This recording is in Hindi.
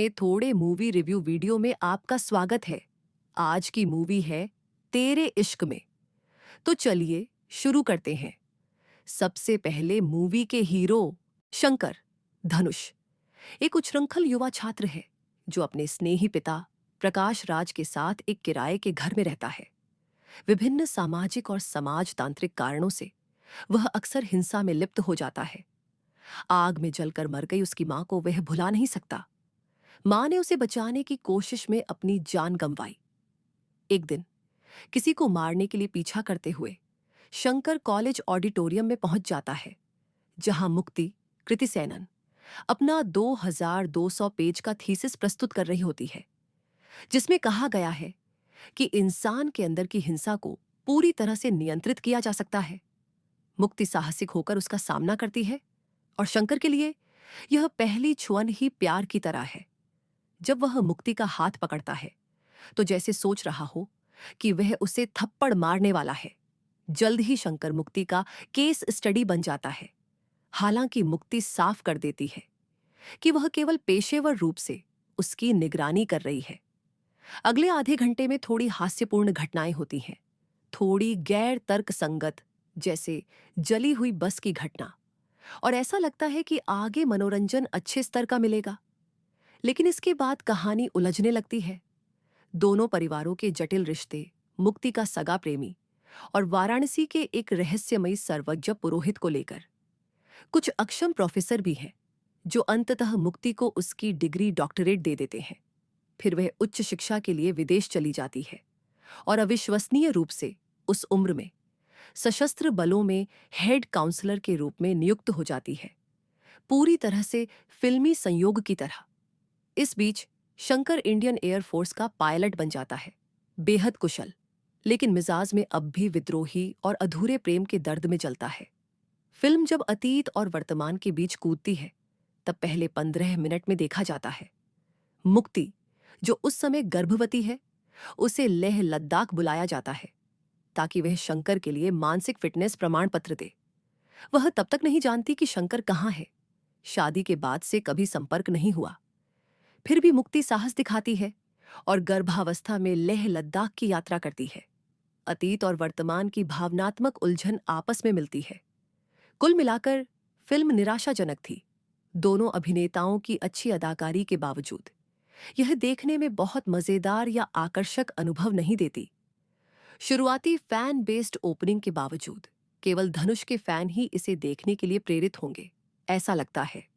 नए थोड़े मूवी रिव्यू वीडियो में आपका स्वागत है। आज की मूवी है तेरे इश्क में। तो चलिए शुरू करते हैं। सबसे पहले मूवी के हीरो शंकर धनुष एक उच्छृंखल युवा छात्र है जो अपने स्नेही पिता प्रकाश राज के साथ एक किराए के घर में रहता है। विभिन्न सामाजिक और समाजतांत्रिक कारणों से वह अक्सर हिंसा में लिप्त हो जाता है। आग में जलकर मर गई उसकी मां को वह भुला नहीं सकता। मां ने उसे बचाने की कोशिश में अपनी जान गंवाई। एक दिन किसी को मारने के लिए पीछा करते हुए शंकर कॉलेज ऑडिटोरियम में पहुंच जाता है, जहां मुक्ति कृति सेनन अपना 2200 पेज का थीसिस प्रस्तुत कर रही होती है, जिसमें कहा गया है कि इंसान के अंदर की हिंसा को पूरी तरह से नियंत्रित किया जा सकता है। मुक्ति साहसिक होकर उसका सामना करती है और शंकर के लिए यह पहली छुअन ही प्यार की तरह है। जब वह मुक्ति का हाथ पकड़ता है तो जैसे सोच रहा हो कि वह उसे थप्पड़ मारने वाला है। जल्द ही शंकर मुक्ति का केस स्टडी बन जाता है। हालांकि मुक्ति साफ कर देती है कि वह केवल पेशेवर रूप से उसकी निगरानी कर रही है। अगले आधे घंटे में थोड़ी हास्यपूर्ण घटनाएं होती हैं, थोड़ी गैर तर्क संगत, जैसे जली हुई बस की घटना, और ऐसा लगता है कि आगे मनोरंजन अच्छे स्तर का मिलेगा। लेकिन इसके बाद कहानी उलझने लगती है। दोनों परिवारों के जटिल रिश्ते, मुक्ति का सगा प्रेमी और वाराणसी के एक रहस्यमयी सर्वज्ञ पुरोहित को लेकर। कुछ अक्षम प्रोफेसर भी हैं जो अंततः मुक्ति को उसकी डिग्री डॉक्टरेट दे देते हैं। फिर वह उच्च शिक्षा के लिए विदेश चली जाती है और अविश्वसनीय रूप से उस उम्र में सशस्त्र बलों में हेड काउंसलर के रूप में नियुक्त हो जाती है, पूरी तरह से फिल्मी संयोग की तरह। इस बीच शंकर इंडियन एयरफोर्स का पायलट बन जाता है, बेहद कुशल, लेकिन मिजाज में अब भी विद्रोही और अधूरे प्रेम के दर्द में जलता है। फिल्म जब अतीत और वर्तमान के बीच कूदती है, तब पहले 15 मिनट में देखा जाता है मुक्ति, जो उस समय गर्भवती है, उसे लेह लद्दाख बुलाया जाता है ताकि वह शंकर के लिए मानसिक फिटनेस प्रमाण पत्र दे। वह तब तक नहीं जानती कि शंकर कहाँ है। शादी के बाद से कभी संपर्क नहीं हुआ। फिर भी मुक्ति साहस दिखाती है और गर्भावस्था में लेह लद्दाख की यात्रा करती है। अतीत और वर्तमान की भावनात्मक उलझन आपस में मिलती है। कुल मिलाकर फिल्म निराशाजनक थी। दोनों अभिनेताओं की अच्छी अदाकारी के बावजूद यह देखने में बहुत मजेदार या आकर्षक अनुभव नहीं देती। शुरुआती फैन बेस्ड ओपनिंग के बावजूद केवल धनुष के फैन ही इसे देखने के लिए प्रेरित होंगे, ऐसा लगता है।